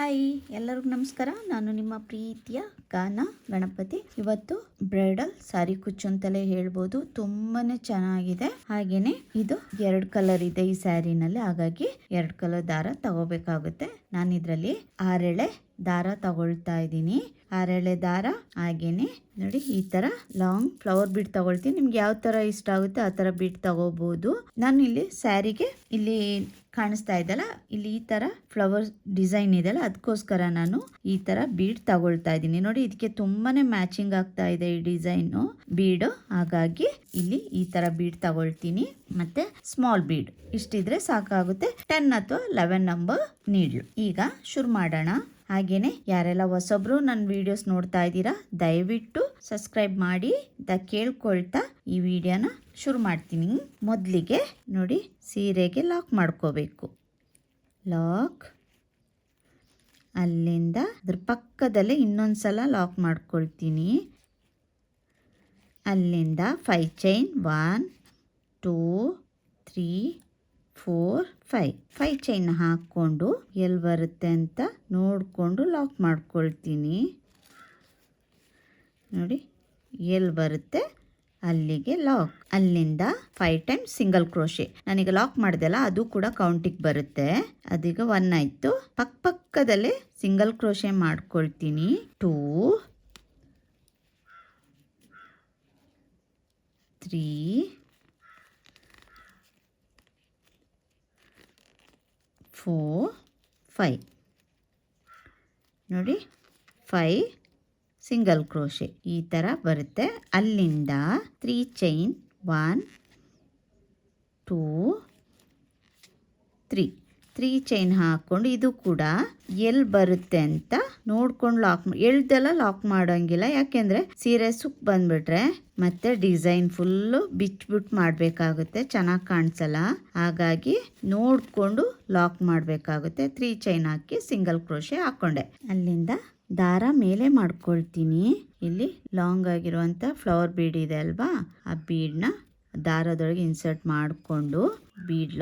Hi, ಎಲ್ಲರಿಗೂ ನಮಸ್ಕಾರ. ನಾನು ನಿಮ್ಮ ಪ್ರೀತಿಯ ಗಾನ ಗಣಪತಿ. ಇವತ್ತು ಬ್ರೈಡಲ್ ಸಾರಿ ಕುಚ್ಚು ಅಂತಲೇ ಹೇಳ್ಬೋದು. ತುಂಬಾನೇ ಚೆನ್ನಾಗಿದೆ. ಹಾಗೇನೆ ಇದು 2 ಕಲರ್ ಇದೆ ಈ ಸ್ಯಾರಿನಲ್ಲಿ, ಹಾಗಾಗಿ 2 ಕಲರ್ ದಾರ ತಗೋಬೇಕಾಗುತ್ತೆ. ನಾನು ಇದರಲ್ಲಿ 6 ಎಳೆ ದಾರ ತಗೊಳ್ತಾ ಇದ್ದೀನಿ. 6 ಎಳೆ ದಾರ, ಹಾಗೇನೆ ನೋಡಿ ಈ ತರ ಲಾಂಗ್ ಫ್ಲವರ್ ಬೀಡ್ ತಗೊಳ್ತೀನಿ. ನಿಮ್ಗೆ ಯಾವ ತರ ಇಷ್ಟ ಆಗುತ್ತೆ ಆ ತರ ಬೀಡ್ ತಗೋಬಹುದು. ನಾನು ಇಲ್ಲಿ ಸ್ಯಾರಿಗೆ ಇಲ್ಲಿ ಕಾಣಿಸ್ತಾ ಇದೆಲ್ಲ, ಇಲ್ಲಿ ಈ ತರ ಫ್ಲವರ್ ಡಿಸೈನ್ ಇದೆಲ್ಲ, ಅದಕ್ಕೋಸ್ಕರ ನಾನು ಈ ತರ ಬೀಡ್ ತಗೊಳ್ತಾ ಇದ್ದೀನಿ. ನೋಡಿ, ಇದಕ್ಕೆ ತುಂಬಾನೇ ಮ್ಯಾಚಿಂಗ್ ಆಗ್ತಾ ಇದೆ ಈ ಡಿಸೈನ್ ಬೀಡ್, ಹಾಗಾಗಿ ಇಲ್ಲಿ ಈ ತರ ಬೀಡ್ ತಗೊಳ್ತೀನಿ. ಮತ್ತೆ ಸ್ಮಾಲ್ ಬೀಡ್ ಇಷ್ಟಿದ್ರೆ ಸಾಕಾಗುತ್ತೆ. 10 ಅಥವಾ 11 ನಂಬರ್ ನೀಡ್ಲು. ಈಗ ಶುರು ಮಾಡೋಣ. ಹಾಗೇನೆ ಯಾರೆಲ್ಲ ಹೊಸಬ್ರು ನನ್ನ ವಿಡಿಯೋಸ್ ನೋಡ್ತಾ ಇದ್ದೀರಾ, ದಯವಿಟ್ಟು ಸಬ್ಸ್ಕ್ರೈಬ್ ಮಾಡಿ ಕೇಳ್ಕೊಳ್ತಾ ಈ ವಿಡಿಯೋನ ಶುರು ಮಾಡ್ತೀನಿ. ಮೊದಲಿಗೆ ನೋಡಿ, ಸೀರೆಗೆ ಲಾಕ್ ಮಾಡ್ಕೋಬೇಕು. ಲಾಕ್, ಅಲ್ಲಿಂದ ಅದ್ರ ಪಕ್ಕದಲ್ಲೇ ಇನ್ನೊಂದ್ಸಲ ಲಾಕ್ ಮಾಡ್ಕೊಳ್ತೀನಿ. ಅಲ್ಲಿಂದ 5 ಚೈನ್ 1 2 3 4 5 ಚೈನ್ ಹಾಕ್ಕೊಂಡು ಎಲ್ಲಿ ಬರುತ್ತೆ ಅಂತ ನೋಡಿಕೊಂಡು ಲಾಕ್ ಮಾಡ್ಕೊಳ್ತೀನಿ. ನೋಡಿ, ಎಲ್ಲಿ ಬರುತ್ತೆ ಅಲ್ಲಿಗೆ ಲಾಕ್. ಅಲ್ಲಿಂದ 5 ಟೈಮ್ಸ್ ಸಿಂಗಲ್ ಕ್ರೋಶೆ. ನಾನೀಗ ಲಾಕ್ ಮಾಡಿದೆಲ್ಲ ಅದು ಕೂಡ ಕೌಂಟಿಗೆ ಬರುತ್ತೆ. ಅದೀಗ 1 ಆಯಿತು. ಪಕ್ಕದಲ್ಲೇ ಸಿಂಗಲ್ ಕ್ರೋಶೆ ಮಾಡ್ಕೊಳ್ತೀನಿ. 2 3 4 5 ನೋಡಿ, 5 ಸಿಂಗಲ್ ಕ್ರೋಶೆ ಈ ಥರ ಬರುತ್ತೆ. ಅಲ್ಲಿಂದ 3 ಚೈನ್ 1 2 3 ಚೈನ್ ಹಾಕ್ಕೊಂಡು ಇದು ಕೂಡ ಎಲ್ಲಿ ಬರುತ್ತೆ ಅಂತ ನೋಡ್ಕೊಂಡು ಲಾಕ್ ಎಳ್ದೆಲ್ಲ ಲಾಕ್ ಮಾಡೋಂಗಿಲ್ಲ, ಯಾಕೆಂದರೆ ಸೀರೆ ಸುಕ್ ಬಂದ್ಬಿಟ್ರೆ ಮತ್ತೆ ಡಿಸೈನ್ ಫುಲ್ಲು ಬಿಚ್ಬಿಟ್ಟು ಮಾಡಬೇಕಾಗುತ್ತೆ, ಚೆನ್ನಾಗಿ ಕಾಣಿಸಲ್ಲ. ಹಾಗಾಗಿ ನೋಡಿಕೊಂಡು ಲಾಕ್ ಮಾಡಬೇಕಾಗುತ್ತೆ. 3 ಚೈನ್ ಹಾಕಿ ಸಿಂಗಲ್ ಕ್ರೋಶೆ ಹಾಕ್ಕೊಂಡೆ. ಅಲ್ಲಿಂದ ದಾರ ಮೇಲೆ ಮಾಡ್ಕೊಳ್ತೀನಿ. ಇಲ್ಲಿ ಲಾಂಗ್ ಆಗಿರುವಂಥ ಫ್ಲವರ್ ಬೀಡ್ ಇದೆ ಅಲ್ವಾ, ಆ ಬೀಡ್ನ ದಾರದೊಳಗೆ ಇನ್ಸರ್ಟ್ ಮಾಡಿಕೊಂಡು ಬೀಡ್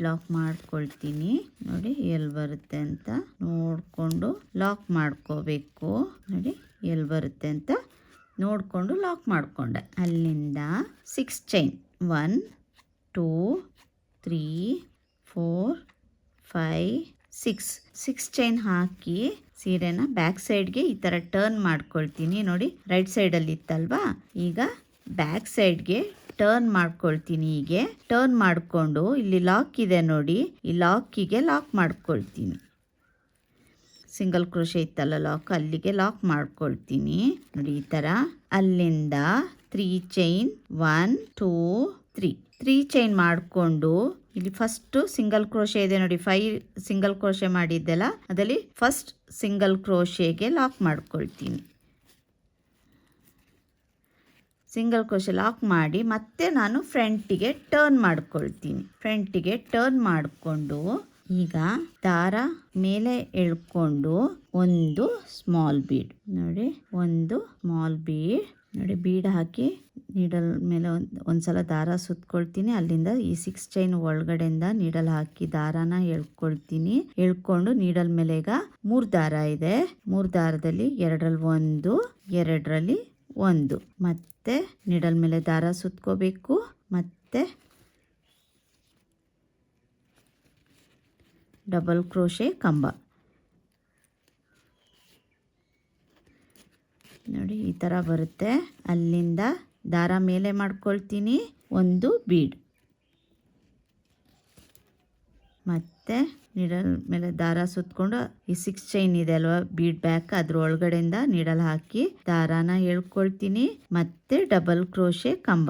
ಲಾಕ್ ಮಾಡ್ಕೊಳ್ತೀನಿ. ನೋಡಿ, ಎಲ್ಲಿ ಬರುತ್ತೆ ಅಂತ ನೋಡಿಕೊಂಡು ಲಾಕ್ ಮಾಡ್ಕೋಬೇಕು. ನೋಡಿ, ಎಲ್ಲಿ ಬರುತ್ತೆ ಅಂತ ನೋಡಿಕೊಂಡು ಲಾಕ್ ಮಾಡಿಕೊಂಡೆ. ಅಲ್ಲಿಂದ 6 ಚೈನ್ 1 2 3 4 5 6 ಚೈನ್ ಹಾಕಿ ಸೀರೆನ ಬ್ಯಾಕ್ ಸೈಡ್ಗೆ ಈ ಥರ ಟರ್ನ್ ಮಾಡ್ಕೊಳ್ತೀನಿ. ನೋಡಿ, ರೈಟ್ ಸೈಡಲ್ಲಿ ಇತ್ತಲ್ವಾ, ಈಗ ಬ್ಯಾಕ್ ಸೈಡ್ಗೆ ಟರ್ನ್ ಮಾಡ್ಕೊಳ್ತೀನಿ. ಹೀಗೆ ಟರ್ನ್ ಮಾಡಿಕೊಂಡು ಇಲ್ಲಿ ಲಾಕ್ ಇದೆ ನೋಡಿ, ಈ ಲಾಕಿಗೆ ಲಾಕ್ ಮಾಡ್ಕೊಳ್ತೀನಿ. ಸಿಂಗಲ್ ಕ್ರೋಶೆ ಇತ್ತಲ್ಲ ಲಾಕ್, ಅಲ್ಲಿಗೆ ಲಾಕ್ ಮಾಡ್ಕೊಳ್ತೀನಿ. ನೋಡಿ ಈ ಥರ. ಅಲ್ಲಿಂದ 3 ಚೈನ್ 1 2 3 ಚೈನ್ ಮಾಡಿಕೊಂಡು ಇಲ್ಲಿ ಫಸ್ಟು ಸಿಂಗಲ್ ಕ್ರೋಶೆ ಇದೆ ನೋಡಿ, 5 ಸಿಂಗಲ್ ಕ್ರೋಶೆ ಮಾಡಿದ್ದೆಲ್ಲ, ಅದರಲ್ಲಿ ಫಸ್ಟ್ ಸಿಂಗಲ್ ಕ್ರೋಶೆಗೆ ಲಾಕ್ ಮಾಡ್ಕೊಳ್ತೀನಿ. ಸಿಂಗಲ್ ಕ್ರೋಶೆ ಲಾಕ್ ಮಾಡಿ ಮತ್ತೆ ನಾನು ಫ್ರಂಟಿಗೆ ಟರ್ನ್ ಮಾಡ್ಕೊಳ್ತೀನಿ. ಫ್ರಂಟಿಗೆ ಟರ್ನ್ ಮಾಡಿಕೊಂಡು ಈಗ ದಾರ ಮೇಲೆ ಎಳ್ಕೊಂಡು ಒಂದು ಸ್ಮಾಲ್ ಬೀಡ್ ನೋಡಿ, ಒಂದು ಸ್ಮಾಲ್ ಬೀಡ್ ನೋಡಿ, ಬೀಡ್ ಹಾಕಿ ನೀಡಲ್ ಮೇಲೆ ಒಂದ್ಸಲ ದಾರ ಸುತ್ಕೊಳ್ತೀನಿ. ಅಲ್ಲಿಂದ ಈ 6 ಚೈನ್ ಒಳಗಡೆಯಿಂದ ನೀಡಲ್ ಹಾಕಿ ದಾರಾನ ಎಳ್ಕೊಳ್ತೀನಿ. ಎಳ್ಕೊಂಡು ನೀಡಲ್ ಮೇಲೆ ಈಗ 3 ದಾರ ಇದೆ. 3 ದಾರದಲ್ಲಿ 2ರಲ್ಲಿ 1 2ರಲ್ಲಿ 1 ಮತ್ತೆ ನೀಡಲ್ ಮೇಲೆ ದಾರ ಸುತ್ಕೋಬೇಕು. ಮತ್ತೆ ಡಬಲ್ ಕ್ರೋಶೆ ಕಂಬ ನೋಡಿ, ಈ ಥರ ಬರುತ್ತೆ. ಅಲ್ಲಿಂದ ದಾರ ಮೇಲೆ ಮಾಡ್ಕೊಳ್ತೀನಿ, ಒಂದು ಬೀಡ್ ಮತ್ತೆ ನೀಡಲ್ ಮೇಲೆ ದಾರ ಸುತ್ಕೊಂಡು ಈ 6 ಚೈನ್ ಇದೆ ಅಲ್ವಾ ಬೀಡ್ ಬ್ಯಾಕ್, ಅದ್ರ ಒಳಗಡೆಯಿಂದ ನೀಡಲ್ ಹಾಕಿ ದಾರಾನ ಎಳ್ಕೊಳ್ತೀನಿ. ಮತ್ತೆ ಡಬಲ್ ಕ್ರೋಶೆ ಕಂಬ,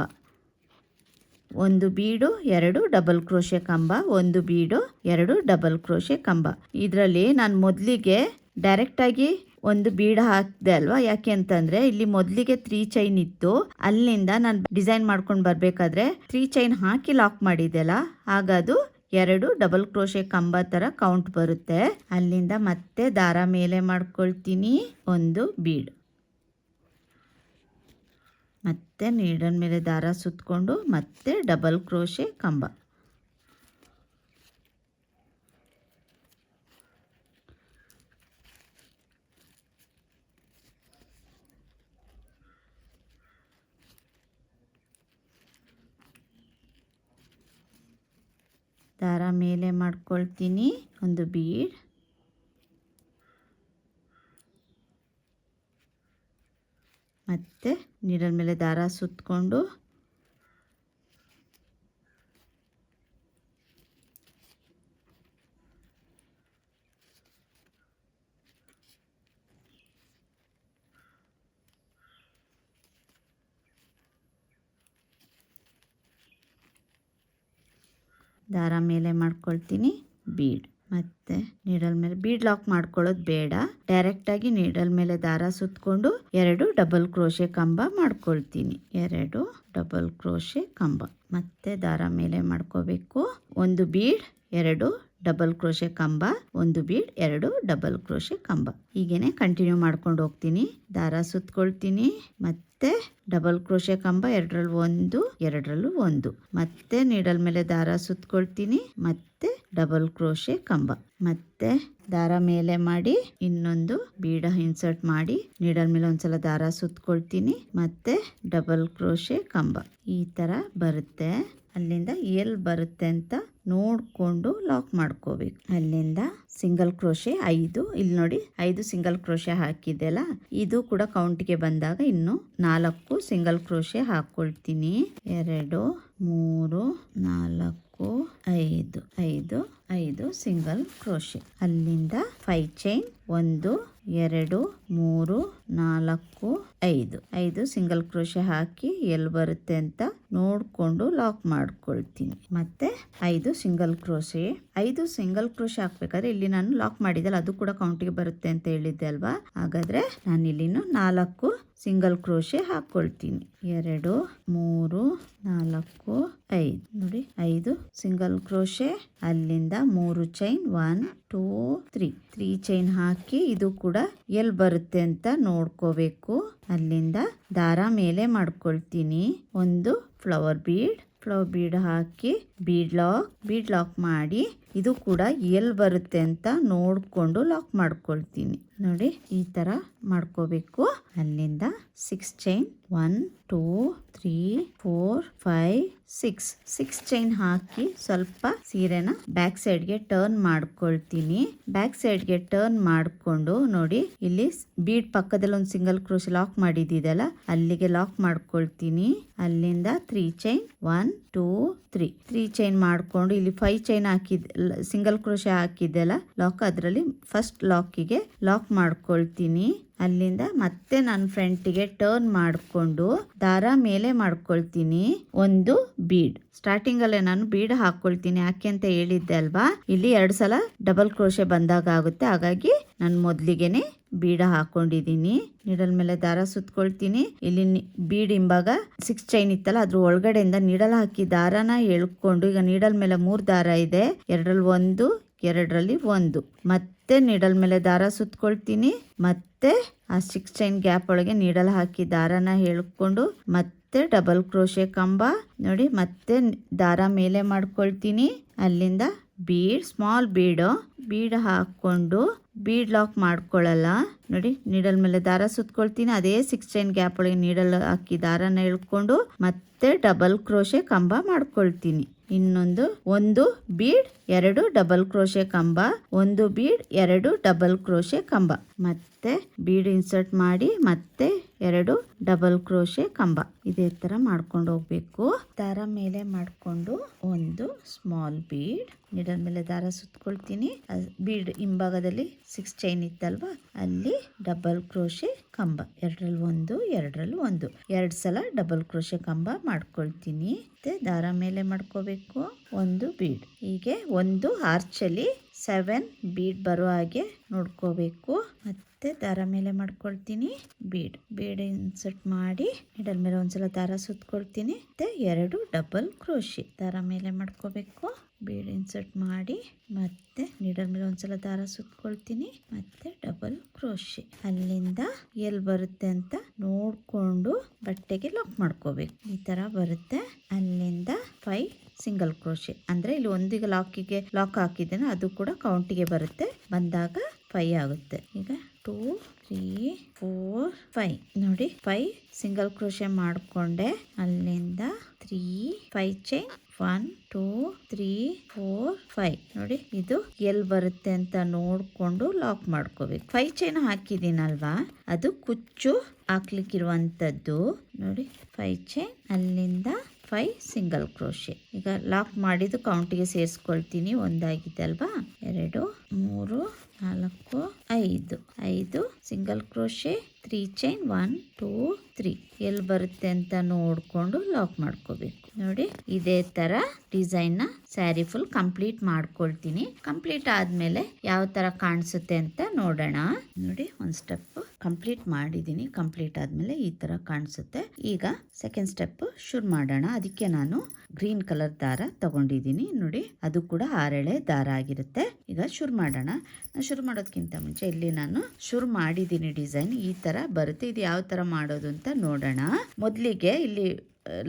ಒಂದು ಬೀಡು 2 ಡಬಲ್ ಕ್ರೋಶೆ ಕಂಬ, ಒಂದು ಬೀಡು 2 ಡಬಲ್ ಕ್ರೋಶೆ ಕಂಬ. ಇದರಲ್ಲಿ ನಾನು ಮೊದಲಿಗೆ ಡೈರೆಕ್ಟಾಗಿ ಒಂದು ಬೀಡ್ ಹಾಕಿದೆ ಅಲ್ವಾ, ಯಾಕೆ ಅಂತಂದರೆ ಇಲ್ಲಿ ಮೊದಲಿಗೆ 3 ಚೈನ್ ಇತ್ತು, ಅಲ್ಲಿಂದ ನಾನು ಡಿಸೈನ್ ಮಾಡ್ಕೊಂಡು ಬರಬೇಕಾದ್ರೆ 3 ಚೈನ್ ಹಾಕಿ ಲಾಕ್ ಮಾಡಿದೆ ಅಲ್ಲ, ಹಾಗದು 2 ಡಬಲ್ ಕ್ರೋಶೆ ಕಂಬ ಥರ ಕೌಂಟ್ ಬರುತ್ತೆ. ಅಲ್ಲಿಂದ ಮತ್ತೆ ದಾರ ಮೇಲೆ ಮಾಡ್ಕೊಳ್ತೀನಿ, ಒಂದು ಬೀಡ್ ಮತ್ತೆ ನೀಡಲ್ ಮೇಲೆ ದಾರ ಸುತ್ಕೊಂಡು ಮತ್ತೆ ಡಬಲ್ ಕ್ರೋಶೆ ಕಂಬ. ದಾರ ಮೇಲೆ ಮಾಡ್ಕೊಳ್ತೀನಿ, ಒಂದು ಬೀಡ್, ಮತ್ತು ನೀಡಲ್ ಮೇಲೆ ದಾರ ಸುತ್ತಕೊಂಡು ದಾರ ಮೇಲೆ ಮಾಡ್ಕೊಳ್ತೀನಿ ಬೀಡ್, ಮತ್ತು ನೀಡಲ್ ಮೇಲೆ ಬೀಡ್ ಲಾಕ್ ಮಾಡ್ಕೊಳ್ಳೋದು ಬೇಡ, ಡೈರೆಕ್ಟಾಗಿ ನೀಡಲ್ ಮೇಲೆ ದಾರ ಸುತ್ತಕೊಂಡು 2 ಡಬಲ್ ಕ್ರೋಶೆ ಕಂಬ ಮಾಡ್ಕೊಳ್ತೀನಿ. 2 ಡಬಲ್ ಕ್ರೋಶೆ ಕಂಬ, ಮತ್ತೆ ದಾರ ಮೇಲೆ ಮಾಡ್ಕೋಬೇಕು. ಒಂದು ಬೀಡ್, 2 ಡಬಲ್ ಕ್ರೋಶೆ ಕಂಬ, ಒಂದು ಬೀಡ್, 2 ಡಬಲ್ ಕ್ರೋಶೆ ಕಂಬ. ಹೀಗೇನೆ ಕಂಟಿನ್ಯೂ ಮಾಡ್ಕೊಂಡು ಹೋಗ್ತೀನಿ. ದಾರ ಸುತ್ತಕೊಳ್ತೀನಿ, ಮತ್ತೆ ಡಬಲ್ ಕ್ರೋಶೆ ಕಂಬ, 2ರಲ್ಲಿ 1, 2ರಲ್ಲೂ 1, ಮತ್ತೆ ನೀಡಲ್ ಮೇಲೆ ದಾರ ಸುತ್ತಕೊಳ್ತೀನಿ, ಮತ್ತೆ ಡಬಲ್ ಕ್ರೋಶೆ ಕಂಬ, ಮತ್ತೆ ದಾರ ಮೇಲೆ ಮಾಡಿ ಇನ್ನೊಂದು ಬೀಡ ಇನ್ಸರ್ಟ್ ಮಾಡಿ ನೀಡಲ್ ಮೇಲೆ ಒಂದ್ಸಲ ದಾರ ಸುತ್ತಕೊಳ್ತೀನಿ, ಮತ್ತೆ ಡಬಲ್ ಕ್ರೋಶೆ ಕಂಬ. ಈ ತರ ಬರುತ್ತೆ. ಅಲ್ಲಿಂದ ಎಲ್ಲಿ ಬರುತ್ತೆ ಅಂತ ನೋಡಿಕೊಂಡು ಲಾಕ್ ಮಾಡ್ಕೋಬೇಕು. ಅಲ್ಲಿಂದ ಸಿಂಗಲ್ ಕ್ರೋಶೆ 5, ಇಲ್ಲಿ ನೋಡಿ 5 ಸಿಂಗಲ್ ಕ್ರೋಶೆ ಹಾಕಿದ್ದೆಲ್ಲ, ಇದು ಕೂಡ ಕೌಂಟಿಗೆ ಬಂದಾಗ ಇನ್ನು 4 ಸಿಂಗಲ್ ಕ್ರೋಶೆ ಹಾಕ್ಕೊಳ್ತೀನಿ. 2, 3, 4, 5, 5, 5 ಸಿಂಗಲ್ ಕ್ರೋಶೆ. ಅಲ್ಲಿಂದ 5 ಚೈನ್, 1, 2, 3, 4, 5, 5 ಸಿಂಗಲ್ ಕ್ರೋಶೆ ಹಾಕಿ ಎಲ್ಲಿ ಬರುತ್ತೆ ಅಂತ ನೋಡ್ಕೊಂಡು ಲಾಕ್ ಮಾಡ್ಕೊಳ್ತೀನಿ. ಮತ್ತೆ 5 ಸಿಂಗಲ್ ಕ್ರೋಶೆ. 5 ಸಿಂಗಲ್ ಕ್ರೋಶೆ ಹಾಕ್ಬೇಕಾದ್ರೆ ಇಲ್ಲಿ ನಾನು ಲಾಕ್ ಮಾಡಿದ್ದಲ್ಲ, ಅದು ಕೂಡ ಕೌಂಟಿಗೆ ಬರುತ್ತೆ ಅಂತ ಹೇಳಿದ್ದೆ ಅಲ್ವಾ. ಹಾಗಾದ್ರೆ ನಾನು ಇಲ್ಲಿನೂ 4 ಸಿಂಗಲ್ ಕ್ರೋಶೆ ಹಾಕ್ಕೊಳ್ತೀನಿ. 2, 3, 4, 5 ನೋಡಿ 5 ಸಿಂಗಲ್ ಕ್ರೋಶೆ. ಅಲ್ಲಿಂದ 3 ಚೈನ್, 1, 2, 3 ಚೈನ್ ಹಾಕಿ ಇದು ಕೂಡ ಎಲ್ಲಿ ಬರುತ್ತೆ ಅಂತ ನೋಡ್ಕೋಬೇಕು. ಅಲ್ಲಿಂದ ದಾರ ಮೇಲೆ ಮಾಡ್ಕೊಳ್ತೀನಿ. ಒಂದು ಫ್ಲವರ್ ಬೀಡ್ ಹಾಕಿ ಬೀಡ್ ಲಾಕ್ ಮಾಡಿ ಇದು ಕೂಡ ಎಲ್ಲಿ ಬರುತ್ತೆ ಅಂತ ನೋಡ್ಕೊಂಡು ಲಾಕ್ ಮಾಡ್ಕೊಳ್ತೀನಿ. ನೋಡಿ ಈ ತರ ಮಾಡ್ಕೋಬೇಕು. ಅಲ್ಲಿಂದ 6 ಚೈನ್, 1, 2, 3, 4, 5, 6 ಚೈನ್ ಹಾಕಿ ಸ್ವಲ್ಪ ಸೀರೆನ ಬ್ಯಾಕ್ ಸೈಡ್ಗೆ ಟರ್ನ್ ಮಾಡ್ಕೊಳ್ತೀನಿ. ಬ್ಯಾಕ್ ಸೈಡ್ಗೆ ಟರ್ನ್ ಮಾಡ್ಕೊಂಡು ನೋಡಿ ಇಲ್ಲಿ ಬೀಡ್ ಪಕ್ಕದಲ್ಲಿ ಒಂದು ಸಿಂಗಲ್ ಕ್ರೋಶೆ ಲಾಕ್ ಮಾಡಿದ್ದಿದೆಲ್ಲ ಅಲ್ಲಿಗೆ ಲಾಕ್ ಮಾಡ್ಕೊಳ್ತೀನಿ. ಅಲ್ಲಿಂದ 3 ಚೈನ್, 1, 2, 3 ಚೈನ್ ಮಾಡ್ಕೊಂಡು ಇಲ್ಲಿ 5 ಚೈನ್ ಸಿಂಗಲ್ ಕ್ರೋಶೆ ಹಾಕಿದ್ದೆಲ್ಲ ಲಾಕ್, ಅದರಲ್ಲಿ ಫಸ್ಟ್ ಲಾಕಿಗೆ ಲಾಕ್ ಮಾಡ್ಕೊಳ್ತೀನಿ. ಅಲ್ಲಿಂದ ಮತ್ತೆ ನಾನು ಫ್ರಂಟಿಗೆ ಟರ್ನ್ ಮಾಡಿಕೊಂಡು ದಾರ ಮೇಲೆ ಮಾಡ್ಕೊಳ್ತೀನಿ. ಒಂದು ಬೀಡ್ ಸ್ಟಾರ್ಟಿಂಗ್ ಅಲ್ಲೇ ನಾನು ಬೀಡ್ ಹಾಕೊಳ್ತೀನಿ. ಯಾಕೆ ಅಂತ ಹೇಳಿದ್ದೆ ಅಲ್ವಾ, ಇಲ್ಲಿ 2 ಸಲ ಡಬಲ್ ಕ್ರೋಶೆ ಬಂದಾಗ ಆಗುತ್ತೆ, ಹಾಗಾಗಿ ನಾನು ಮೊದ್ಲಿಗೆನೆ ಬೀಡ ಹಾಕೊಂಡಿದ್ದೀನಿ. ನೀಡಲ್ ಮೇಲೆ ದಾರ ಸುತ್ತಕೊಳ್ತೀನಿ. ಇಲ್ಲಿ ಬೀಡ್ ಹಿಂಭಾಗ 6 ಚೈನ್ ಇತ್ತಲ್ಲ ಅದ್ರ ಒಳಗಡೆಯಿಂದ ನೀಡಲ್ ಹಾಕಿ ದಾರನ ಎಳ್ಕೊಂಡು, ಈಗ ನೀಡಲ್ ಮೇಲೆ 3 ದಾರ ಇದೆ, 2ರಲ್ಲಿ 1, 2ರಲ್ಲಿ 1, ಮತ್ತೆ ನೀಡಲ್ ಮೇಲೆ ದಾರ ಸುತ್ತಕೊಳ್ತೀನಿ. ಮತ್ತೆ ಆ 6 ಚೈನ್ ಗ್ಯಾಪ್ ಒಳಗೆ ನೀಡಲ್ ಹಾಕಿ ದಾರನ ಎಳ್ಕೊಂಡು ಮತ್ತೆ ಡಬಲ್ ಕ್ರೋಶೆ ಕಂಬ ನೋಡಿ, ಮತ್ತೆ ದಾರ ಮೇಲೆ ಮಾಡ್ಕೊಳ್ತೀನಿ. ಅಲ್ಲಿಂದ ಸ್ಮಾಲ್ ಬೀಡ್ ಹಾಕೊಂಡು ಬೀಡ್ ಲಾಕ್ ಮಾಡ್ಕೊಳ್ಳಲ್ಲ ನೋಡಿ, ನೀಡಲ್ ಮೇಲೆ ದಾರ ಸುತ್ತಕೊಳ್ತೀನಿ. ಅದೇ 6 ಚೈನ್ ಗ್ಯಾಪ್ ಒಳಗೆ ನೀಡಲ್ ಹಾಕಿ ದಾರನ ಎಳ್ಕೊಂಡು ಮತ್ತೆ ಡಬಲ್ ಕ್ರೋಶೆ ಕಂಬ ಮಾಡ್ಕೊಳ್ತೀನಿ. ಒಂದು ಬೀಡ್, 2 ಡಬಲ್ ಕ್ರೋಶೆ ಕಂಬ, ಒಂದು ಬೀಡ್, 2 ಡಬಲ್ ಕ್ರೋಶೆ ಕಂಬ, ಮತ್ತೆ ಬೀಡ್ ಇನ್ಸರ್ಟ್ ಮಾಡಿ ಮತ್ತೆ 2 ಡಬಲ್ ಕ್ರೋಶೆ ಕಂಬ. ಇದೇ ತರ ಮಾಡ್ಕೊಂಡು ಹೋಗ್ಬೇಕು. ದಾರ ಮೇಲೆ ಮಾಡ್ಕೊಂಡು ಒಂದು ಸ್ಮಾಲ್ ಬೀಡ್, ನೀಡಲ್ ಮೇಲೆ ದಾರ ಸುತ್ತಕೊಳ್ತೀನಿ. ಬೀಡ್ ಹಿಂಭಾಗದಲ್ಲಿ 6 ಚೈನ್ ಇತ್ತಲ್ವಾ ಅಲ್ಲಿ ಡಬಲ್ ಕ್ರೋಶೆ ಕಂಬ, 2ರಲ್ಲಿ 1, 2ರಲ್ಲಿ 1, 2 ಸಲ ಡಬಲ್ ಕ್ರೋಶೆ ಕಂಬ ಮಾಡ್ಕೊಳ್ತೀನಿ. ಮತ್ತೆ ದಾರ ಮೇಲೆ ಮಾಡ್ಕೋಬೇಕು ಒಂದು ಬೀಡ್. ಹೀಗೆ ಒಂದು ಆರ್ಚಲ್ಲಿ 7 ಬೀಡ್ ಬರೋ ಹಾಗೆ ನೋಡ್ಕೋಬೇಕು. ಮತ್ತೆ ದಾರ ಮೇಲೆ ಮಾಡ್ಕೊಳ್ತೀನಿ. ಬೀಡ್ ಇನ್ಸರ್ಟ್ ಮಾಡಿ ನೀಡಲ್ ಮೇಲೆ ಒಂದ್ಸಲ ದಾರ ಸುತ್ತಕೊಳ್ತೀನಿ. ಮತ್ತೆ 2 ಡಬಲ್ ಕ್ರೋಶೆ ದಾರ ಮೇಲೆ ಮಾಡ್ಕೋಬೇಕು. ಬೀಡ್ ಇನ್ಸರ್ಟ್ ಮಾಡಿ ಮತ್ತೆ ನೀಡಲ್ ಮೇಲೆ ಒಂದ್ಸಲ ದಾರ ಸುತ್ತಕೊಳ್ತೀನಿ. ಮತ್ತೆ ಡಬಲ್ ಕ್ರೋಶೆ. ಅಲ್ಲಿಂದ ಎಲ್ಲಿ ಬರುತ್ತೆ ಅಂತ ನೋಡ್ಕೊಂಡು ಬಟ್ಟೆಗೆ ಲಾಕ್ ಮಾಡ್ಕೋಬೇಕು. ಈ ತರ ಬರುತ್ತೆ. ಅಲ್ಲಿಂದ 5 ಸಿಂಗಲ್ ಕ್ರೋಶೆ, ಅಂದ್ರೆ ಇಲ್ಲಿ ಒಂದಿಗೆ ಲಾಕ್ ಹಾಕಿದ್ದೇನೆ ಅದು ಕೂಡ ಕೌಂಟಿಗೆ ಬರುತ್ತೆ, ಬಂದಾಗ 5 ಆಗುತ್ತೆ. ಈಗ 2, 3, 4, 5 ನೋಡಿ 5 ಸಿಂಗಲ್ ಕ್ರೋಶೆ ಮಾಡ್ಕೊಂಡೆ. ಅಲ್ಲಿಂದ 3, 5 ಚೈನ್, 1 2 3 4 5 ನೋಡಿ ಇದು ಎಲ್ಲಿ ಬರುತ್ತೆ ಅಂತ ನೋಡ್ಕೊಂಡು ಲಾಕ್ ಮಾಡ್ಕೋಬೇಕು. 5 ಚೈನ್ ಹಾಕಿದ್ದೀನಲ್ವಾ, ಅದು ಕುಚ್ಚು ಹಾಕ್ಲಿಕ್ಕಿರುವಂಥದ್ದು ನೋಡಿ. 5 ಚೈನ್, ಅಲ್ಲಿಂದ 5 ಸಿಂಗಲ್ ಕ್ರೋಶೆ. ಈಗ ಲಾಕ್ ಮಾಡಿದ್ದು ಕೌಂಟಿಗೆ ಸೇರಿಸ್ಕೊಳ್ತೀನಿ. ಒಂದಾಗಿದೆ ಅಲ್ವಾ, 2 3 4 5 ಸಿಂಗಲ್ ಕ್ರೋಶೆ, 3 ಚೈನ್, 1 2 3 ಎಲ್ಲಿ ಬರುತ್ತೆ ಅಂತ ನೋಡ್ಕೊಂಡು ಲಾಕ್ ಮಾಡ್ಕೋಬೇಕು. ನೋಡಿ ಇದೇ ತರ ಡಿಸೈನ್ ನ ಸ್ಯಾರಿ ಫುಲ್ ಕಂಪ್ಲೀಟ್ ಮಾಡ್ಕೊಳ್ತೀನಿ. ಕಂಪ್ಲೀಟ್ ಆದ್ಮೇಲೆ ಯಾವ ತರ ಕಾಣಿಸುತ್ತೆ ಅಂತ ನೋಡೋಣ. ನೋಡಿ ಒಂದು ಸ್ಟೆಪ್ ಕಂಪ್ಲೀಟ್ ಮಾಡಿದೀನಿ. ಕಂಪ್ಲೀಟ್ ಆದ್ಮೇಲೆ ಈ ತರ ಕಾಣಿಸುತ್ತೆ. ಈಗ ಸೆಕೆಂಡ್ ಸ್ಟೆಪ್ ಶುರು ಮಾಡೋಣ. ಅದಕ್ಕೆ ನಾನು ಗ್ರೀನ್ ಕಲರ್ ದಾರ ತಗೊಂಡಿದ್ದೀನಿ. ನೋಡಿ ಅದು ಕೂಡ 6 ಎಳೆ ದಾರ ಆಗಿರುತ್ತೆ. ಈಗ ಶುರು ಮಾಡೋಣ. ಶುರು ಮಾಡೋದಕ್ಕಿಂತ ಮುಂಚೆ ಇಲ್ಲಿ ನಾನು ಶುರು ಮಾಡಿದ್ದೀನಿ ಡಿಸೈನ್ ಈ ತರ ಬರುತ್ತೆ. ಇದು ಯಾವ ತರ ಮಾಡೋದು ಅಂತ ನೋಡೋಣ. ಮೊದಲಿಗೆ ಇಲ್ಲಿ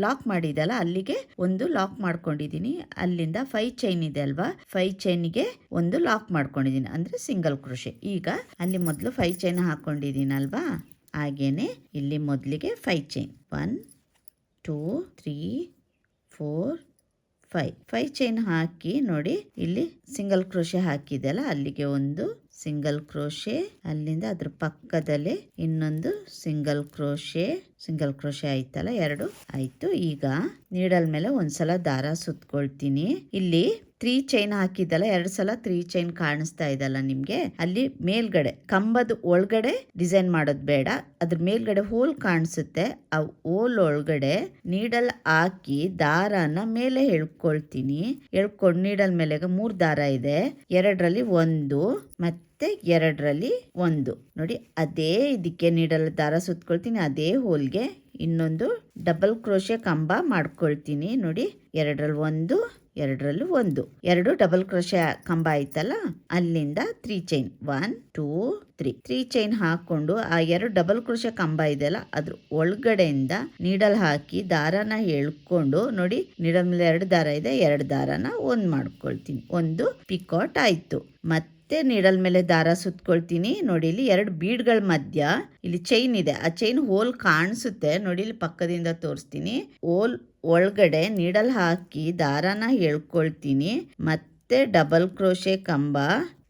ಲಾಕ್ ಮಾಡಿದಲ್ಲ, ಅಲ್ಲಿಗೆ ಒಂದು ಲಾಕ್ ಮಾಡ್ಕೊಂಡಿದ್ದೀನಿ. ಅಲ್ಲಿಂದ 5 ಚೈನ್ ಇದೆ ಅಲ್ವಾ, 5 ಚೈನ್ಗೆ ಒಂದು ಲಾಕ್ ಮಾಡ್ಕೊಂಡಿದ್ದೀನಿ, ಅಂದ್ರೆ ಸಿಂಗಲ್ ಕ್ರೋಶೆ. ಈಗ ಅಲ್ಲಿ ಮೊದಲು 5 ಚೈನ್ ಹಾಕೊಂಡಿದ್ದೀನಲ್ವಾ, ಹಾಗೇನೆ ಇಲ್ಲಿ ಮೊದಲಿಗೆ 5 ಚೈನ್, 1 2 3 4 5 ಚೈನ್ ಹಾಕಿ ನೋಡಿ, ಇಲ್ಲಿ ಸಿಂಗಲ್ ಕ್ರೋಶೆ ಹಾಕಿದೆಲ್ಲ, ಅಲ್ಲಿಗೆ ಒಂದು ಸಿಂಗಲ್ ಕ್ರೋಶೆ, ಅಲ್ಲಿಂದ ಅದ್ರ ಪಕ್ಕದಲ್ಲಿ ಇನ್ನೊಂದು ಸಿಂಗಲ್ ಕ್ರೋಶೆ ಆಯ್ತಲ್ಲ, 2 ಆಯ್ತು. ಈಗ ನೀಡಲ್ ಮೇಲೆ ಒಂದ್ಸಲ ದಾರ ಸುತ್ಕೊಳ್ತೀನಿ. ಇಲ್ಲಿ 3 ಚೈನ್ ಹಾಕಿದ್ದಲ್ಲ, 2 ಸಲ 3 ಚೈನ್ ಕಾಣಿಸ್ತಾ ಇದಲ್ಲ ನಿಮ್ಗೆ, ಅಲ್ಲಿ ಮೇಲ್ಗಡೆ ಕಂಬದ ಒಳಗಡೆ ಡಿಸೈನ್ ಮಾಡೋದು ಬೇಡ, ಅದ್ರ ಮೇಲ್ಗಡೆ ಹೋಲ್ ಕಾಣಿಸುತ್ತೆ. ಆ ಹೋಲ್ ಒಳಗಡೆ ನೀಡಲ್ ಹಾಕಿ ದಾರನ ಮೇಲೆ ಎಳ್ಕೊಳ್ತೀನಿ. ಎಳ್ಕೊಂಡು ನೀಡಲ್ ಮೇಲೆ 3 ದಾರ ಇದೆ, 2ರಲ್ಲಿ 1 ಮತ್ತೆ 2ರಲ್ಲಿ 1 ನೋಡಿ, ಅದೇ ಇದಕ್ಕೆ ನೀಡಲ್ ದಾರ ಸುತ್ಕೊಳ್ತೀನಿ. ಅದೇ ಹೋಲ್ಗೆ ಇನ್ನೊಂದು ಡಬಲ್ ಕ್ರೋಶೆ ಕಂಬ ಮಾಡ್ಕೊಳ್ತೀನಿ. ನೋಡಿ 2ರಲ್ಲಿ 1 2ರಲ್ಲಿ 1 2 ಡಬಲ್ ಕ್ರೋಶೆ ಕಂಬ ಆಯ್ತಲ್ಲ, ಅಲ್ಲಿಂದ 3 ಚೈನ್, 1 2 3 ಚೈನ್ ಹಾಕೊಂಡು ಆ 2 ಡಬಲ್ ಕ್ರೋಶೆ ಕಂಬ ಇದೆಯಲ್ಲ, ಅದ್ರ ಒಳಗಡೆಯಿಂದ ನೀಡಲ್ ಹಾಕಿ ದಾರನ ಎಳ್ಕೊಂಡು ನೋಡಿ, ನೀಡಲ್ ಮೇಲೆ 2 ದಾರ ಇದೆ, 2 ದಾರನ 1 ಮಾಡ್ಕೊಳ್ತೀನಿ. ಒಂದು ಪಿಕಾಟ್ ಆಯ್ತು. ಮತ್ತೆ ನೀಡಲ್ ಮೇಲೆ ದಾರ ಸುತ್ಕೊಳ್ತೀನಿ. ನೋಡಿ ಇಲ್ಲಿ 2 ಬೀಡ್ಗಳ ಮಧ್ಯ ಇಲ್ಲಿ ಚೈನ್ ಇದೆ, ಆ ಚೈನ್ ಹೋಲ್ ಕಾಣಿಸುತ್ತೆ ನೋಡಿ, ಇಲ್ಲಿ ಪಕ್ಕದಿಂದ ತೋರಿಸ್ತೀನಿ. ಹೋಲ್ ಒಳಗಡೆ ನೀಡಲ್ ಹಾಕಿ ದಾರನ ಎಳ್ಕೊಳ್ತೀನಿ. ಮತ್ತೆ ಡಬಲ್ ಕ್ರೋಶೆ ಕಂಬ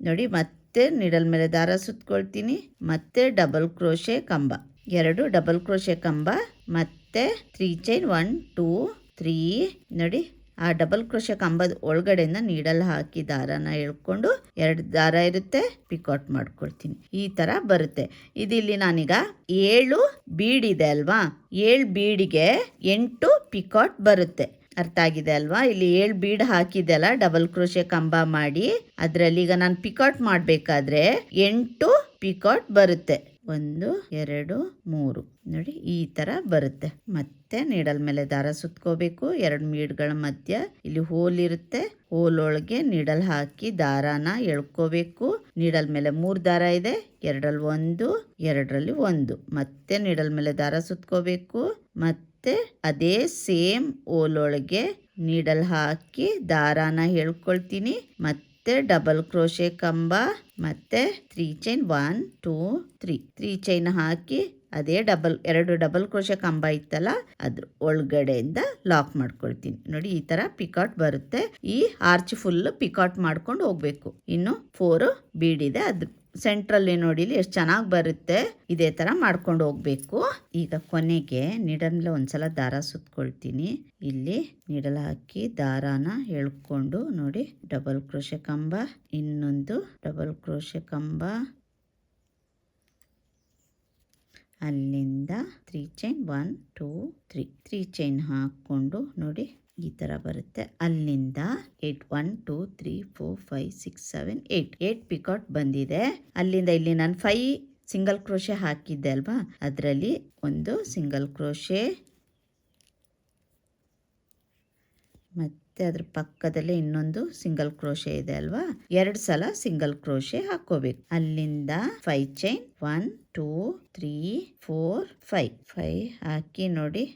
ನೋಡಿ, ಮತ್ತೆ ನೀಡಲ್ ಮೇಲೆ ದಾರ ಸುತ್ಕೊಳ್ತೀನಿ. ಮತ್ತೆ ಡಬಲ್ ಕ್ರೋಶೆ ಕಂಬ, 2 ಡಬಲ್ ಕ್ರೋಶೆ ಕಂಬ, ಮತ್ತೆ 3 ಚೈನ್, 1 2 3 ನೋಡಿ, ಆ ಡಬಲ್ ಕ್ರೋಶೆ ಕಂಬದ ಒಳಗಡೆಯಿಂದ ನೀಡಲ್ ಹಾಕಿ ದಾರನ ಎಳ್ಕೊಂಡು 2 ದಾರ ಇರುತ್ತೆ, ಪಿಕಾಟ್ ಮಾಡ್ಕೊಳ್ತೀನಿ. ಈ ತರ ಬರುತ್ತೆ. ಇದಿಲ್ಲಿ ನಾನೀಗ 7 ಬೀಡ್ ಇದೆ ಅಲ್ವಾ, 7 ಬೀಡಿಗೆ 8 ಪಿಕಾಟ್ ಬರುತ್ತೆ. ಅರ್ಥ ಆಗಿದೆ ಅಲ್ವಾ? ಇಲ್ಲಿ 7 ಬೀಡ್ ಹಾಕಿದೆ ಅಲ್ಲ, ಡಬಲ್ ಕ್ರೋಶೆ ಕಂಬ ಮಾಡಿ, ಅದರಲ್ಲಿ ಈಗ ನಾನು ಪಿಕಾಟ್ ಮಾಡಬೇಕಾದ್ರೆ 8 ಪಿಕಾಟ್ ಬರುತ್ತೆ. 1 2 3 ನೋಡಿ, ಈ ತರ ಬರುತ್ತೆ. ಮತ್ತೆ ನೀಡಲ್ ಮೇಲೆ ದಾರ ಸುತ್ಕೋಬೇಕು. 2 ಬೀಡ್ಗಳ ಮಧ್ಯ ಇಲ್ಲಿ ಹೋಲ್ ಇರುತ್ತೆ, ಹೋಲ್ ಒಳಗೆ ನೀಡಲ್ ಹಾಕಿ ದಾರಾನ ಎಳ್ಕೋಬೇಕು. ನೀಡಲ್ ಮೇಲೆ 3 ದಾರ ಇದೆ, 2ರಲ್ಲಿ 1 2ರಲ್ಲಿ 1 ಮತ್ತೆ ನೀಡಲ್ ಮೇಲೆ ದಾರ ಸುತ್ಕೋಬೇಕು. ಮತ್ತೆ ಅದೇ ಸೇಮ್ ಹೋಲ್ ಒಳಗೆ ನೀಡಲ್ ಹಾಕಿ ದಾರಾನ ಎಳ್ಕೊಳ್ತೀನಿ. ಮತ್ತೆ ಡಬಲ್ ಕ್ರೋಶೆ ಕಂಬ, ಮತ್ತೆ 3 ಚೈನ್, 1 2 3 ಚೈನ್ ಹಾಕಿ ಅದೇ 2 ಡಬಲ್ ಕ್ರೋಶೆ ಕಂಬ ಇತ್ತಲ್ಲ, ಅದ್ರ ಒಳಗಡೆಯಿಂದ ಲಾಕ್ ಮಾಡ್ಕೊಳ್ತೀನಿ. ನೋಡಿ ಈ ತರ ಪಿಕಾಟ್ ಬರುತ್ತೆ. ಈ ಆರ್ಚ್ ಫುಲ್ ಪಿಕಾಟ್ ಮಾಡ್ಕೊಂಡು ಹೋಗ್ಬೇಕು. ಇನ್ನು 4 ಬೀಡ್ ಇದೆ, ಅದ್ರ ಸೆಂಟ್ರಲ್ಲಿ ನೋಡಿ ಎಷ್ಟು ಚೆನ್ನಾಗಿ ಬರುತ್ತೆ. ಇದೇ ತರ ಮಾಡ್ಕೊಂಡು ಹೋಗ್ಬೇಕು. ಈಗ ಕೊನೆಗೆ ನೀಡಲ್ ಮೇಲೆ ಒಂದ್ಸಲ ದಾರ ಸುತ್ಕೊಳ್ತೀನಿ. ಇಲ್ಲಿ ನೀಡಲ್ ಹಾಕಿ ದಾರಾನ ಎಳ್ಕೊಂಡು ನೋಡಿ, ಡಬಲ್ ಕ್ರೋಶೆ ಕಂಬ, ಇನ್ನೊಂದು ಡಬಲ್ ಕ್ರೋಶೆ ಕಂಬ, ಅಲ್ಲಿಂದ 3 ಚೈನ್, 1 2 3 ಚೈನ್ ಹಾಕೊಂಡು ನೋಡಿ, ಈ ತರ ಬರುತ್ತೆ. ಅಲ್ಲಿಂದ 8 1 2 3 4 5 6 7 8 ಪಿಕಾಟ್ ಬಂದಿದೆ. ಅಲ್ಲಿಂದ ಇಲ್ಲಿ ನಾನು 5 ಸಿಂಗಲ್ ಕ್ರೋಶೆ ಹಾಕಿದ್ದೆ ಅಲ್ವಾ, ಅದರಲ್ಲಿ ಒಂದು ಸಿಂಗಲ್ ಕ್ರೋಶೆ, ಮತ್ತೆ ಅದ್ರ ಪಕ್ಕದಲ್ಲೇ ಇನ್ನೊಂದು ಸಿಂಗಲ್ ಕ್ರೋಶೆ ಇದೆ ಅಲ್ವಾ, 2 ಸಲ ಸಿಂಗಲ್ ಕ್ರೋಶೆ ಹಾಕೋಬೇಕು. ಅಲ್ಲಿಂದ 5 ಚೈನ್, 1 2 3 4 5 ಹಾಕಿ ನೋಡಿ,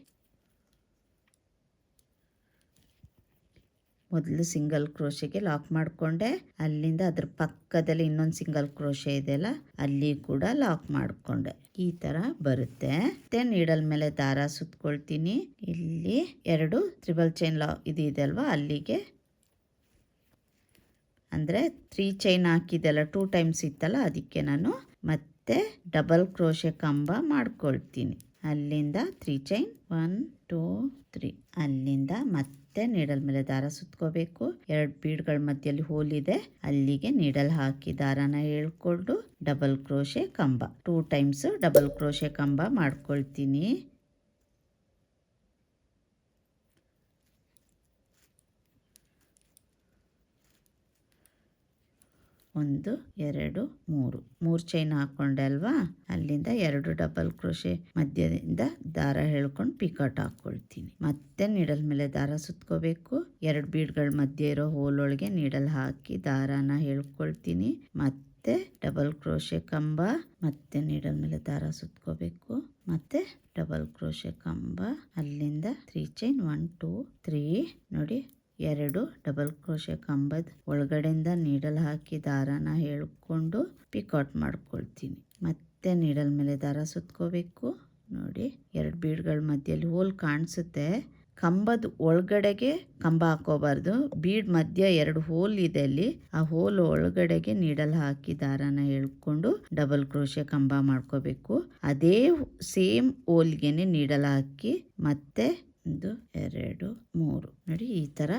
ಮೊದಲು ಸಿಂಗಲ್ ಕ್ರೋಶೆಗೆ ಲಾಕ್ ಮಾಡಿಕೊಂಡೆ, ಅಲ್ಲಿಂದ ಅದ್ರ ಪಕ್ಕದಲ್ಲಿ ಇನ್ನೊಂದು ಸಿಂಗಲ್ ಕ್ರೋಶೆ ಇದೆಯಲ್ಲ ಅಲ್ಲಿ ಕೂಡ ಲಾಕ್ ಮಾಡಿಕೊಂಡೆ. ಈ ತರ ಬರುತ್ತೆ. ಮತ್ತೆ ನೀಡಲ್ ಮೇಲೆ ದಾರ ಸುತ್ಕೊಳ್ತೀನಿ. ಇಲ್ಲಿ 2 ಟ್ರಿಬಲ್ ಚೈನ್ ಇದು ಇದೆ ಅಲ್ವಾ, ಅಲ್ಲಿಗೆ ಅಂದರೆ 3 ಚೈನ್ ಹಾಕಿದೆಲ್ಲ 2 ಟೈಮ್ಸ್ ಇತ್ತಲ್ಲ, ಅದಕ್ಕೆ ನಾನು ಮತ್ತೆ ಡಬಲ್ ಕ್ರೋಶೆ ಕಂಬ ಮಾಡ್ಕೊಳ್ತೀನಿ. ಅಲ್ಲಿಂದ 3 ಚೈನ್ 1 2 3, ಅಲ್ಲಿಂದ ಮತ್ತೆ ನೀಡಲ್ ಮೇಲೆ ದಾರ ಸುತ್ಕೋಬೇಕು. 2 ಬೀಡ್ಗಳ ಮಧ್ಯದಲ್ಲಿ ಹೋಲ್ ಇದೆ, ಅಲ್ಲಿಗೆ ನೀಡಲ್ ಹಾಕಿ ದಾರನ ಎಳ್ಕೊಂಡು ಡಬಲ್ ಕ್ರೋಶೆ ಕಂಬ 2 ಟೈಮ್ಸ್ ಡಬಲ್ ಕ್ರೋಶೆ ಕಂಬ ಮಾಡ್ಕೊಳ್ತೀನಿ. 1 2 3 ಚೈನ್ ಹಾಕೊಂಡೆ ಅಲ್ವಾ, ಅಲ್ಲಿಂದ 2 ಡಬಲ್ ಕ್ರೋಶೆ ಮಧ್ಯದಿಂದ ದಾರ ಎಳ್ಕೊಂಡು ಪಿಕಾಟ್ ಹಾಕ್ಕೊಳ್ತೀನಿ. ಮತ್ತೆ ನೀಡಲ್ ಮೇಲೆ ದಾರ ಸುತ್ಕೋಬೇಕು. 2 ಬೀಡ್ಗಳ ಮಧ್ಯೆ ಇರೋ ಹೋಲ್ ಒಳಗೆ ನೀಡಲ್ ಹಾಕಿ ದಾರನ ಎಳ್ಕೊಳ್ತೀನಿ. ಮತ್ತೆ ಡಬಲ್ ಕ್ರೋಶೆ ಕಂಬ, ಮತ್ತೆ ನೀಡಲ್ ಮೇಲೆ ದಾರ ಸುತ್ಕೋಬೇಕು, ಮತ್ತೆ ಡಬಲ್ ಕ್ರೋಶೆ ಕಂಬ, ಅಲ್ಲಿಂದ 3 ಚೈನ್ 1 2 3 ನೋಡಿ. 2 ಡಬಲ್ ಕ್ರೋಶೆ ಕಂಬದ ಒಳಗಡೆಯಿಂದ ನೀಡಲ್ ಹಾಕಿ ದಾರನ ಎಳ್ಕೊಂಡು ಪಿಕಾಟ್ ಮಾಡ್ಕೊಳ್ತೀನಿ. ಮತ್ತೆ ನೀಡಲ್ ಮೇಲೆ ದಾರ ಸುತ್ಕೋಬೇಕು. ನೋಡಿ 2 ಬೀಡ್ಗಳ ಮಧ್ಯದಲ್ಲಿ ಹೋಲ್ ಕಾಣಿಸುತ್ತೆ. ಕಂಬದ ಒಳಗಡೆಗೆ ಕಂಬ ಹಾಕೋಬಾರ್ದು, ಬೀಡ್ ಮಧ್ಯ 2 ಹೋಲ್ ಇದೆ ಅಲ್ಲಿ, ಆ ಹೋಲ್ ಒಳಗಡೆಗೆ ನೀಡಲ್ ಹಾಕಿ ದಾರನ ಎಳ್ಕೊಂಡು ಡಬಲ್ ಕ್ರೋಶೆ ಕಂಬ ಮಾಡ್ಕೋಬೇಕು. ಅದೇ ಸೇಮ್ ಹೋಲ್ಗೆನೆ ನೀಡಲ್ ಹಾಕಿ ಮತ್ತೆ 1 2 3 ನೋಡಿ ಈ ತರ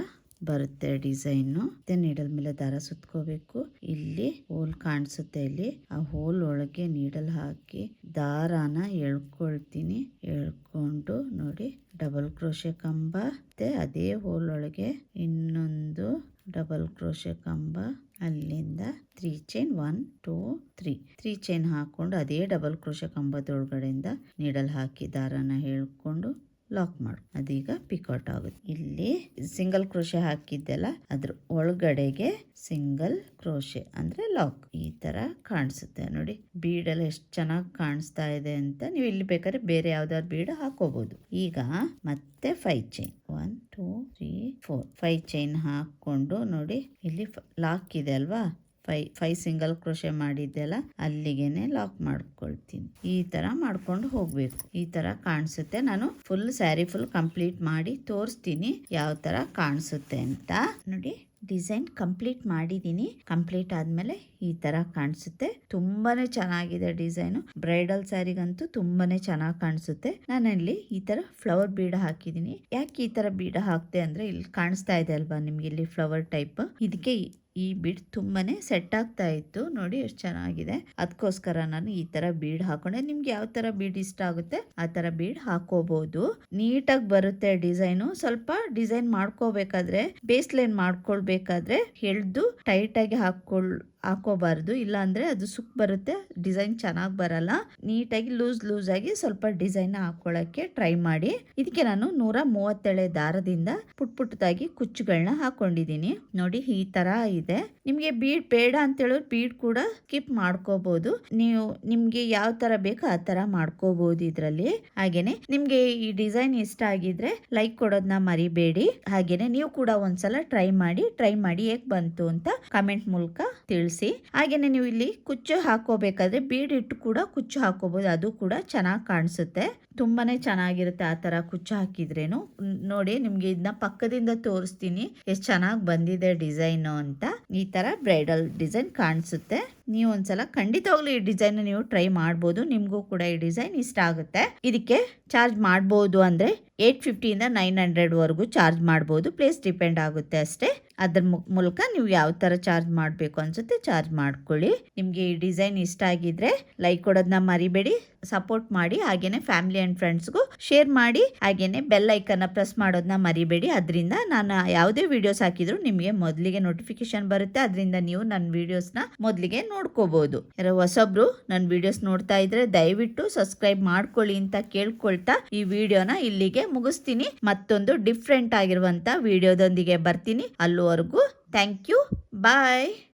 ಬರುತ್ತೆ ಡಿಸೈನು. ಮತ್ತೆ ನೀಡಲ್ ಮೇಲೆ ದಾರ ಸುತ್ಕೋಬೇಕು. ಇಲ್ಲಿ ಹೋಲ್ ಕಾಣಿಸುತ್ತೆ, ಇಲ್ಲಿ ಆ ಹೋಲ್ ಒಳಗೆ ನೀಡಲ್ ಹಾಕಿ ದಾರಾನ ಎಳ್ಕೊಳ್ತೀನಿ. ಎಳ್ಕೊಂಡು ನೋಡಿ ಡಬಲ್ ಕ್ರೋಶೆ ಕಂಬ, ಮತ್ತೆ ಅದೇ ಹೋಲ್ ಒಳಗೆ ಇನ್ನೊಂದು ಡಬಲ್ ಕ್ರೋಶೆ ಕಂಬ, ಅಲ್ಲಿಂದ 3 ಚೈನ್ 1 2 3 ಚೈನ್ ಹಾಕೊಂಡು ಅದೇ ಡಬಲ್ ಕ್ರೋಶೆ ಕಂಬದೊಳಗಡೆಯಿಂದ ನೀಡಲ್ ಹಾಕಿ ದಾರನ ಎಳ್ಕೊಂಡು ಲಾಕ್ ಮಾಡು. ಅದೀಗ ಪಿಕಾಟ್ ಆಗುತ್ತೆ. ಇಲ್ಲಿ ಸಿಂಗಲ್ ಕ್ರೋಶೆ ಹಾಕಿದ್ದೆಲ್ಲ ಅದ್ರ ಒಳಗಡೆಗೆ ಸಿಂಗಲ್ ಕ್ರೋಶೆ ಅಂದ್ರೆ ಲಾಕ್. ಈ ತರ ಕಾಣಿಸುತ್ತೆ ನೋಡಿ. ಬೀಡೆಲ್ಲ ಎಷ್ಟು ಚೆನ್ನಾಗಿ ಕಾಣಿಸ್ತಾ ಇದೆ ಅಂತ. ನೀವು ಇಲ್ಲಿ ಬೇಕಾದ್ರೆ ಬೇರೆ ಯಾವ್ದಾದ್ರು ಬೀಡ್ ಹಾಕೋಬಹುದು. ಈಗ ಮತ್ತೆ 5 ಚೈನ್ 1 2 3 4 5 ಚೈನ್ ಹಾಕೊಂಡು ನೋಡಿ ಇಲ್ಲಿ ಲಾಕ್ ಇದೆ ಅಲ್ವಾ, 5 ಸಿಂಗಲ್ ಕ್ರೋಶೆ ಮಾಡಿದ್ದೆಲ್ಲ ಅಲ್ಲಿಗೆನೆ ಲಾಕ್ ಮಾಡ್ಕೊಳ್ತೀನಿ. ಈ ತರ ಮಾಡ್ಕೊಂಡು ಹೋಗ್ಬೇಕು. ಈ ತರ ಕಾಣಿಸುತ್ತೆ. ನಾನು ಫುಲ್ ಸ್ಯಾರಿ ಫುಲ್ ಕಂಪ್ಲೀಟ್ ಮಾಡಿ ತೋರಿಸ್ತೀನಿ ಯಾವ ತರ ಕಾಣಿಸುತ್ತೆ ಅಂತ. ನೋಡಿ ಡಿಸೈನ್ ಕಂಪ್ಲೀಟ್ ಮಾಡಿದ್ದೀನಿ. ಕಂಪ್ಲೀಟ್ ಆದ್ಮೇಲೆ ಈ ತರ ಕಾಣಿಸುತ್ತೆ. ತುಂಬಾನೇ ಚೆನ್ನಾಗಿದೆ ಡಿಸೈನು. ಬ್ರೈಡಲ್ ಸ್ಯಾರಿಗಂತೂ ತುಂಬಾನೇ ಚೆನ್ನಾಗಿ ಕಾಣಿಸುತ್ತೆ. ನಾನಲ್ಲಿ ಈ ತರ ಫ್ಲವರ್ ಬೀಡ ಹಾಕಿದೀನಿ. ಯಾಕೆ ಈ ತರ ಬೀಡ ಹಾಕ್ತೆ ಅಂದ್ರೆ ಇಲ್ಲಿ ಕಾಣಿಸ್ತಾ ಇದೆ ಅಲ್ವಾ ನಿಮ್ಗೆ, ಇಲ್ಲಿ ಫ್ಲವರ್ ಟೈಪ್. ಇದಕ್ಕೆ ಈ ಬೀಡ್ ತುಂಬಾನೇ ಸೆಟ್ ಆಗ್ತಾ ಇತ್ತು. ನೋಡಿ ಎಷ್ಟು ಚೆನ್ನಾಗಿದೆ. ಅದಕ್ಕೋಸ್ಕರ ನಾನು ಈ ತರ ಬೀಡ್ ಹಾಕೊಂಡೆ. ನಿಮ್ಗೆ ಯಾವ ತರ ಬೀಡ್ ಇಷ್ಟ ಆಗುತ್ತೆ ಆ ತರ ಬೀಡ್ ಹಾಕೋಬಹುದು. ನೀಟಾಗಿ ಬರುತ್ತೆ ಡಿಸೈನು. ಸ್ವಲ್ಪ ಡಿಸೈನ್ ಮಾಡ್ಕೋಬೇಕಾದ್ರೆ ಬೇಸ್ ಲೈನ್ ಮಾಡ್ಕೊಳ್ಬೇಕಾದ್ರೆ ಎಳ್ದು ಟೈಟ್ ಆಗಿ ಹಾಕೋಬಾರ್ದು, ಇಲ್ಲ ಅಂದ್ರೆ ಅದು ಸುಕ್ ಬರುತ್ತೆ, ಡಿಸೈನ್ ಚೆನ್ನಾಗಿ ಬರಲ್ಲ. ನೀಟಾಗಿ ಲೂಸ್ ಆಗಿ ಸ್ವಲ್ಪ ಡಿಸೈನ್ ಹಾಕೊಳ್ಳಕ್ಕೆ ಟ್ರೈ ಮಾಡಿ. ಇದಕ್ಕೆ ನಾನು 137 ದಾರದಿಂದ ಪುಟ್ಟದಾಗಿ ಕುಚ್ಚುಗಳನ್ನ ಹಾಕೊಂಡಿದೀನಿ. ನೋಡಿ ಈ ತರ ಇದೆ. ನಿಮ್ಗೆ ಬೀಡ್ ಬೇಡ ಅಂತ ಹೇಳಿದ್ರೆ ಬೀಡ್ ಕೂಡ ಸ್ಕಿಪ್ ಮಾಡ್ಕೋಬಹುದು. ನೀವು ನಿಮ್ಗೆ ಯಾವ ತರ ಬೇಕೋ ಆ ತರ ಮಾಡ್ಕೋಬಹುದು ಇದ್ರಲ್ಲಿ. ಹಾಗೇನೆ ನಿಮ್ಗೆ ಈ ಡಿಸೈನ್ ಇಷ್ಟ ಆಗಿದ್ರೆ ಲೈಕ್ ಕೊಡೋದನ್ನ ಮರಿಬೇಡಿ. ಹಾಗೇನೆ ನೀವು ಕೂಡ ಒಂದ್ಸಲ ಟ್ರೈ ಮಾಡಿ ಹೇಗ್ ಬಂತು ಅಂತ ಕಮೆಂಟ್ ಮೂಲಕ ತಿಳಿಸಿ. ಹಾಗೇನೆ ನೀವು ಇಲ್ಲಿ ಕುಚ್ಚು ಹಾಕೋಬೇಕಾದ್ರೆ ಬೀಡ್ ಇಟ್ಟು ಕೂಡ ಕುಚ್ಚು ಹಾಕೋಬಹುದು, ಅದು ಕೂಡ ಚೆನ್ನಾಗಿ ಕಾಣಿಸುತ್ತೆ. ತುಂಬಾನೇ ಚೆನ್ನಾಗಿರುತ್ತೆ ಆ ತರ ಕುಚ್ಚು ಹಾಕಿದ್ರೇನು. ನೋಡಿ ನಿಮ್ಗೆ ಇದನ್ನ ಪಕ್ಕದಿಂದ ತೋರಿಸ್ತೀನಿ ಎಷ್ಟು ಚೆನ್ನಾಗಿ ಬಂದಿದೆ ಡಿಸೈನ್ ಅಂತ. ಈ ತರ ಬ್ರೈಡಲ್ ಡಿಸೈನ್ ಕಾಣಿಸುತ್ತೆ. ನೀವು ಒಂದ್ಸಲ ಖಂಡಿತವಾಗ್ಲೂ ಈ ಡಿಸೈನ್ ನೀವು ಟ್ರೈ ಮಾಡ್ಬೋದು. ನಿಮ್ಗೂ ಕೂಡ ಈ ಡಿಸೈನ್ ಇಷ್ಟ ಆಗುತ್ತೆ. ಇದಕ್ಕೆ ಚಾರ್ಜ್ ಮಾಡ್ಬೋದು ಅಂದ್ರೆ 850 ಇಂದ 900 ವರೆಗೂ ಚಾರ್ಜ್ ಮಾಡ್ಬೋದು. ಪ್ಲೇಸ್ ಡಿಪೆಂಡ್ ಆಗುತ್ತೆ ಅಷ್ಟೇ. ಅದ್ರ ಮೂಲಕ ನೀವು ಯಾವ ತರ ಚಾರ್ಜ್ ಮಾಡಬೇಕು ಅನ್ಸುತ್ತೆ ಚಾರ್ಜ್ ಮಾಡ್ಕೊಳ್ಳಿ. ನಿಮ್ಗೆ ಈ ಡಿಸೈನ್ ಇಷ್ಟ ಆಗಿದ್ರೆ ಲೈಕ್ ಕೊಡೋದನ್ನ ಮರಿಬೇಡಿ, ಸಪೋರ್ಟ್ ಮಾಡಿ. ಹಾಗೇನೆ ಫ್ಯಾಮಿಲಿ ಅಂಡ್ ಫ್ರೆಂಡ್ಸ್ಗೂ ಶೇರ್ ಮಾಡಿ. ಹಾಗೇನೆ ಬೆಲ್ ಐಕನ್ನ ಪ್ರೆಸ್ ಮಾಡೋದನ್ನ ಮರಿಬೇಡಿ. ಅದರಿಂದ ನಾನು ಯಾವುದೇ ವಿಡಿಯೋಸ್ ಹಾಕಿದ್ರು ನಿಮಗೆ ಮೊದಲಿಗೆ ನೋಟಿಫಿಕೇಶನ್ ಬರುತ್ತೆ. ಅದರಿಂದ ನೀವು ನನ್ನ ವಿಡಿಯೋಸ್ನ ಮೊದಲಿಗೆ ನೋಡ್ಕೋಬಹುದು. ಯಾರೋ ಹೊಸಬ್ರು ನನ್ನ ವಿಡಿಯೋಸ್ ನೋಡ್ತಾ ಇದ್ರೆ ದಯವಿಟ್ಟು ಸಬ್ಸ್ಕ್ರೈಬ್ ಮಾಡ್ಕೊಳ್ಳಿ ಅಂತ ಕೇಳ್ಕೊಳ್ತಾ ಈ ವಿಡಿಯೋನ ಇಲ್ಲಿಗೆ ಮುಗಿಸ್ತೀನಿ. ಮತ್ತೊಂದು ಡಿಫ್ರೆಂಟ್ ಆಗಿರುವಂತ ವಿಡಿಯೋದೊಂದಿಗೆ ಬರ್ತೀನಿ. ಅಲ್ಲಿವರೆಗೂ ಥ್ಯಾಂಕ್ ಯು, ಬಾಯ್.